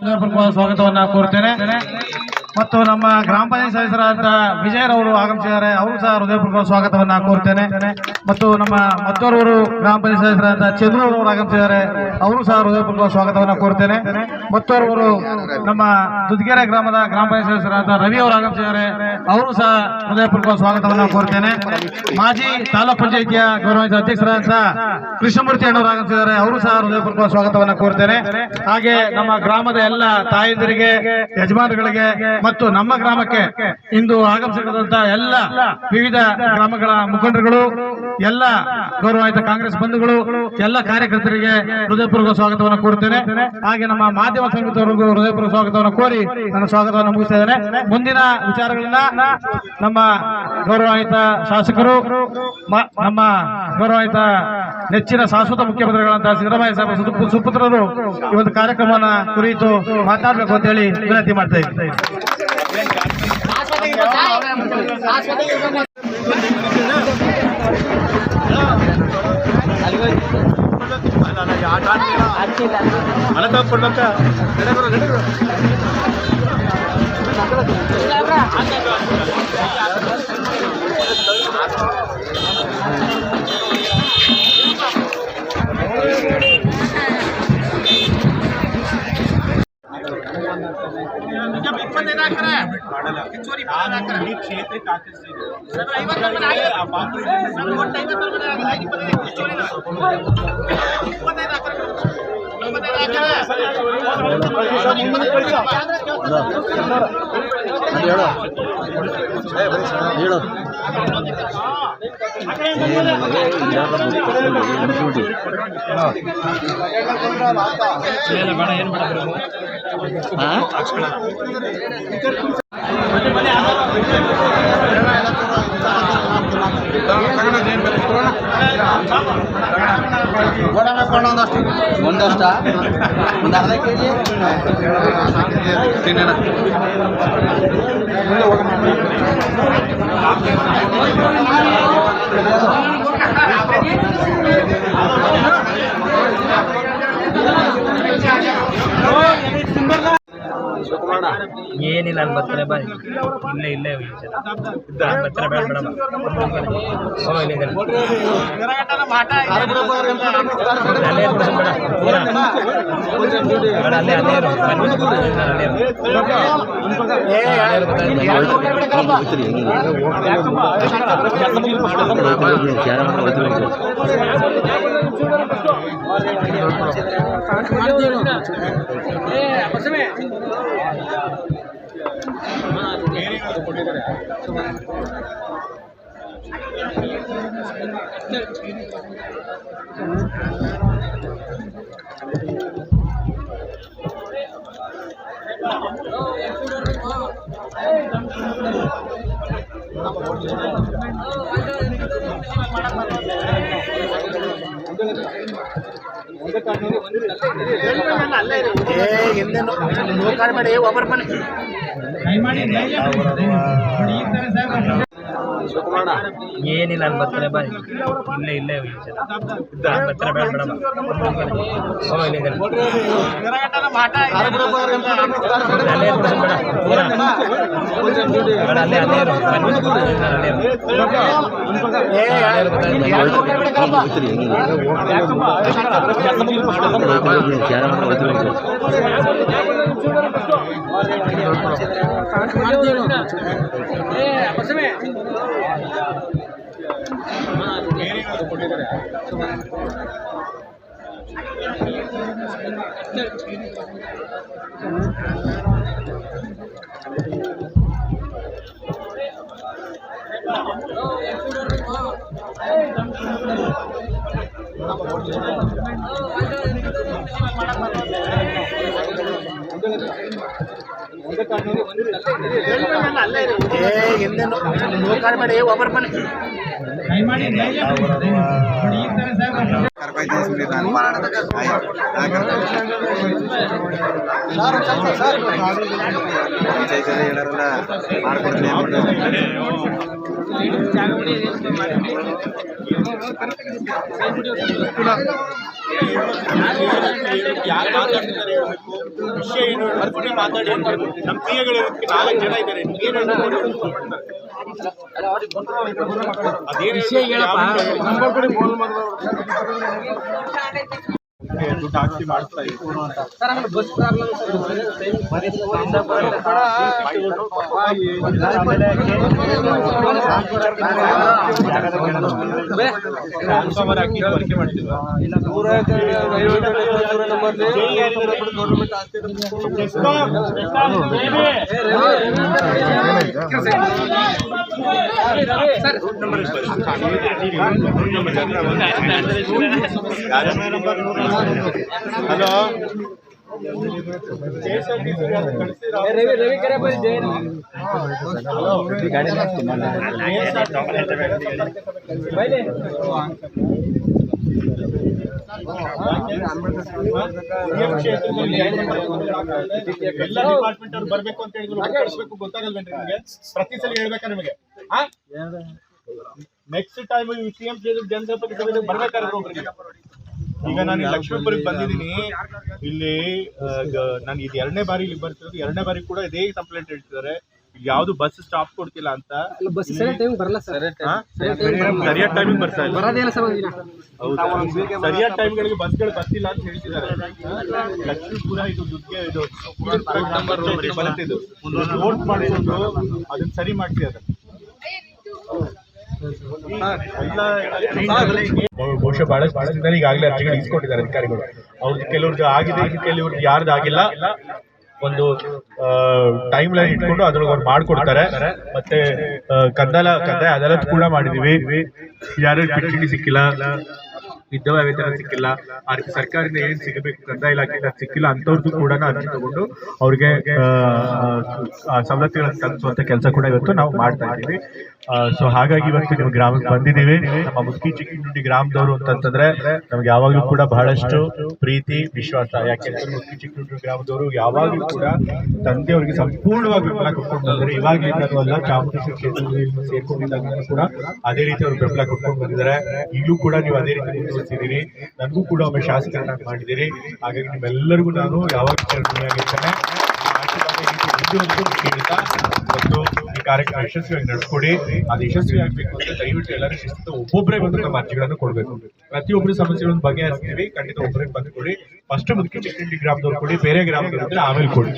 ಸ್ವಾಗತವನ್ನ ಕೋರ್ತೇನೆ ಮತ್ತು ನಮ್ಮ ಗ್ರಾಮ ಪಂಚಾಯತ್ ಸದಸ್ಯರಾದ ವಿಜಯರವರು ಆಗಮಿಸಿದ್ದಾರೆ. ಅವರು ಸಹ ಹೃದಯಪೂರ್ವಕ ಸ್ವಾಗತವನ್ನ ಕೋರ್ತೇನೆ ಮತ್ತು ನಮ್ಮ ಮತ್ತೋರ್ವರು ಗ್ರಾಮ ಪಂಚಾಯತ್ ಸದಸ್ಯರಾದ ಚಂದ್ರವರು ಆಗಮಿಸಿದ್ದಾರೆ. ಅವರು ಸಹ ಹೃದಯಪೂರ್ವಕ ಸ್ವಾಗತವನ್ನ ಕೋರ್ತೇನೆ. ಮತ್ತೋರ್ವರು ನಮ್ಮ ದುದ್ಗೆರೆ ಗ್ರಾಮದ ಗ್ರಾಮ ಪಂಚಾಯತ್ ಸದಸ್ಯರಾದ ರವಿ ಅವರು ಆಗಮಿಸಿದ್ದಾರೆ. ಅವರು ಸಹ ಹೃದಯಪೂರ್ವಕ ಸ್ವಾಗತವನ್ನ ಕೋರ್ತೇನೆ. ಮಾಜಿ ತಾಲೂಕ್ ಪಂಚಾಯಿತಿಯ ಗೌರವಿತ ಅಧ್ಯಕ್ಷರಾದ ಕೃಷ್ಣಮೂರ್ತಿ ಅಣ್ಣವರು ಆಗಮಿಸಿದ್ದಾರೆ. ಅವರು ಸಹ ಹೃದಯಪೂರ್ವಕ ಸ್ವಾಗತವನ್ನ ಕೋರ್ತೇನೆ. ಹಾಗೆ ನಮ್ಮ ಗ್ರಾಮದ ಎಲ್ಲ ತಾಯಂದಿರಿಗೆ, ಯಜಮಾನರುಗಳಿಗೆ ಮತ್ತು ನಮ್ಮ ಗ್ರಾಮಕ್ಕೆ ಇಂದು ಆಗಮಿಸಿದಂತ ಎಲ್ಲ ವಿವಿಧ ಗ್ರಾಮಗಳ ಮುಖಂಡರುಗಳು, ಎಲ್ಲ ಗೌರವಾನ್ವಿತ ಕಾಂಗ್ರೆಸ್ ಬಂಧುಗಳು, ಎಲ್ಲ ಕಾರ್ಯಕರ್ತರಿಗೆ ಹೃದಯಪೂರ್ವಕ ಸ್ವಾಗತವನ್ನು ಕೋರುತ್ತೇನೆ. ಹಾಗೆ ನಮ್ಮ ಮಾಧ್ಯಮ ಸಂಘದವರಿಗೂ ಹೃದಯಪೂರ್ವಕ ಸ್ವಾಗತವನ್ನು ಕೋರಿ ನನ್ನ ಸ್ವಾಗತವನ್ನು ಮುಗಿಸ್ತಾ ಇದ್ದೇನೆ. ಮುಂದಿನ ವಿಚಾರಗಳನ್ನ ನಮ್ಮ ಗೌರವಾನ್ವಿತ ಶಾಸಕರು, ನಮ್ಮ ಗೌರವಾನ್ವಿತ ನೆಚ್ಚಿನ ಶಾಶ್ವತ ಮುಖ್ಯಮಂತ್ರಿಗಳಂತಹ ಸಿದ್ದರಾಮಯ್ಯ ಸಾಹೇಬ್ ಸುಪುತ್ರರು ಈ ಒಂದು ಕಾರ್ಯಕ್ರಮವನ್ನು ಕುರಿತು ಮಾತಾಡಬೇಕು ಅಂತ ಹೇಳಿ ವಿನಂತಿ ಮಾಡ್ತಾ ಇದ್ದೇನೆ. ಒಂದಷ್ಟ ಒಂದು ಅರ್ಧ ಕೆಜಿ ತಿನ್ನೋಣ. ಏನಿಲ್ಲ ಅಲ್ಲಿ ಬರ್ತಾರೆ ಬಾ, ಇಲ್ಲೇ ಬರ್ತಾರೆ, ಬೇಡ ಬೇಡ ಏನಿಲ್ಲ ಅಲ್ಲಿ ಬರ್ತಾರೆ ಬಾ, ಇಲ್ಲೇ ಬರ್ತಾರೆ, ಬೇಡ ಬೇಡ ಯಾರು ಮಾತಾಡ್ತಿದ್ದಾರೆ ಹೇಳ್ಬೇಕು, ವಿಷಯ ಏನು ಹೇಳ್ಬೇಕು ಮಾತಾಡಿ. ನಮ್ಮ ಕ್ರಿಯೆಗಳು 4 ಜನ ಇದ್ದಾರೆ, ಅದೇ ವಿಷಯ ದುಡ್ಡು ಹಾಕಿ ಮಾಡ್ತಾ ಟ್ರಾನ್ಸ್ಫಾರ್ಮರ್ ಹಾಕಿ ವರ್ಕೆ ಮಾಡ್ತಿಲ್ವಾ? ಹಲೋ, ಎಲ್ಲ ಡಿಪಾರ್ಟ್ಮೆಂಟ್ ಅವ್ರು ಬರ್ಬೇಕು ಅಂತ ಹೇಳಿದ್ರು, ಕಳಿಸ್ಬೇಕು, ಗೊತ್ತಾಗಲ್ವೇನ್ರಿ ನಿಮಗೆ? ಪ್ರತಿ ಸಲ ಹೇಳ್ಬೇಕಾ ನಿಮಗೆ? ನೆಕ್ಸ್ಟ್ ಟೈಮ್ ಸಿಎಂ ಜನಸಂಪರ್ಕ ಸಭೆಗೆ ಬರ್ಬೇಕಾದ್ರೆ ಒಬ್ಬರಿಗೆ. ಈಗ ನಾನು ಲಕ್ಷ್ಮೀಪುರಕ್ಕೆ ಬಂದಿದ್ದೀನಿ. ಇಲ್ಲಿ ನಾನು ಇದು 2ನೇ ಬಾರಿ ಇಲ್ಲಿ ಬರ್ತಿರೋದು. 2ನೇ ಬಾರಿ ಕೂಡ ಇದೇ ಕಂಪ್ಲೇಂಟ್ ಹೇಳ್ತಿದ್ದಾರೆ, ಯಾವ್ದು ಬಸ್ ಸ್ಟಾಪ್ ಕೊಡ್ತಿಲ್ಲ ಅಂತ. ಸರಿಯಾದ ಟೈಮಿಗೆ ಬರ್ತಾ ಇಲ್ಲ. ಸರಿಯಾದ ಟೈಮ್ಗಳಿಗೆ ಬಸ್ಗಳು ಬರ್ತಿಲ್ಲ ಅಂತ ಹೇಳ್ತಿದ್ದಾರೆ. ಲಕ್ಷ್ಮೀಪುರ ಇದು ದುಡ್ಗೆ ಇದು ಬರುತ್ತಿದ್ದು ನೋಟ್ ಮಾಡಿಕೊಂಡು ಅದನ್ನ ಸರಿ ಮಾಡ್ತಿದ್ದಾರೆ. ಬಹುಶಃ ಬಹಳಷ್ಟು ಈಗಾಗಲೇ ಅರ್ಜಿಗಳು ಇಸ್ಕೊಂಡಿದ್ದಾರೆ ಅಧಿಕಾರಿಗಳು. ಅವ್ರದ್ದು ಕೆಲವ್ರದ್ದು ಆಗಿದೆ, ಕೆಲವ್ರದ್ದು ಯಾರ್ದು ಆಗಿಲ್ಲ. ಒಂದು ಟೈಮ್ ಲೈನ್ ಇಟ್ಕೊಂಡು ಅದ್ರೊಳಗೆ ಅವ್ರು ಮಾಡ್ಕೊಡ್ತಾರೆ. ಮತ್ತೆ ಕಂದಾಯ ಅದಾಲತ್ ಕೂಡ ಮಾಡಿದೀವಿ. ಯಾರು ಪಿಂಚಣಿ ಸಿಕ್ಕಿಲ್ಲ, ವಿಧವಾ ವೇತನ ಸಿಕ್ಕಿಲ್ಲ, ಅದಕ್ಕೆ ಸರ್ಕಾರದಿಂದ ಏನ್ ಸಿಗಬೇಕು ಕಂದಾಯ ಇಲಾಖೆಯಿಂದ ಸಿಕ್ಕಿಲ್ಲ ಅಂತವ್ರದ್ದು ಕೂಡ ಅರ್ಜಿ ತಗೊಂಡು ಅವ್ರಿಗೆ ಸವಲತ್ತುಗಳನ್ನು ತಲುಪಿಸುವಂತ ಕೆಲಸ ಕೂಡ ಇವತ್ತು ನಾವು ಮಾಡ್ತಾ ಇದ್ದೀವಿ. ಸೊ ಹಾಗಾಗಿ ಇವತ್ತು ನಿಮ್ಮ ಗ್ರಾಮಕ್ಕೆ ಬಂದಿದ್ದೀವಿ. ನಮ್ಮ ಮುಸ್ಕಿ ಚಿಕ್ಕಮುಂಡಿ ಗ್ರಾಮದವರು ಅಂತಂದ್ರೆ ನಮ್ಗೆ ಯಾವಾಗ್ಲೂ ಕೂಡ ಬಹಳಷ್ಟು ಪ್ರೀತಿ ವಿಶ್ವಾಸ. ಯಾಕೆಂದ್ರೆ ಮುಸ್ಕಿ ಚಿಕ್ಕಮುಂಡಿ ಗ್ರಾಮದವರು ಯಾವಾಗ್ಲೂ ಕೂಡ ತಂದೆಯವರಿಗೆ ಸಂಪೂರ್ಣವಾಗಿ ಬೆಂಬಲ ಕೊಟ್ಕೊಂಡು ಬಂದಿದ್ದಾರೆ. ಇವಾಗಲಿಂದಲೂ ಅಲ್ಲ, ಚಾಮುಂಡೇಶ್ವರಿ ಕ್ಷೇತ್ರದಲ್ಲಿ ಸೇರ್ಕೊಂಡಿದ್ದಾಗ ಕೂಡ ಅದೇ ರೀತಿ ಅವರು ಬೆಂಬಲ ಕೊಟ್ಕೊಂಡು ಬಂದಿದ್ದಾರೆ. ಈಗಲೂ ಕೂಡ ನೀವು ಅದೇ ರೀತಿ ಮುಂದುವರಿಸಿದ್ದೀರಿ. ನನಗೂ ಕೂಡ ಒಬ್ಬ ಶಾಸಕರನ್ನ ಮಾಡಿದ್ದೀರಿ. ಹಾಗಾಗಿ ನಿಮ್ಮೆಲ್ಲರಿಗೂ ನಾನು ಯಾವಾಗ ಋಣಿಯಾಗಿರ್ತೇನೆ. ಕೇಳ್ತಾ ಮತ್ತು ಈ ಕಾರ್ಯಕ್ರಮ ಯಶಸ್ವಿಯಾಗಿ ನಡೆಸ್ಕೊಡಿ. ಅದು ಯಶಸ್ವಿ ಆಗಬೇಕು ಅಂದ್ರೆ ದಯವಿಟ್ಟು ಎಲ್ಲರೂ ಶಿಸ್ತು ಒಬ್ಬೊಬ್ಬರೇ ಬಂದು ನಮ್ಮ ಅರ್ಜಿಗಳನ್ನು ಕೊಡಬೇಕು. ಪ್ರತಿಯೊಬ್ಬರು ಸಮಸ್ಯೆಗಳನ್ನು ಬಗೆಹರಿಸ್ತೀವಿ, ಖಂಡಿತ ಒಬ್ಬರೇ ಬಂದು ಕೊಡಿ. ಫಸ್ಟ್ ಮುಖ್ಯ ಚಿಕ್ಕಮುಂಡಿ ಗ್ರಾಮದವ್ರು ಕೊಡಿ, ಬೇರೆ ಗ್ರಾಮದವ್ರು ಆಮೇಲೆ ಕೊಡಿ.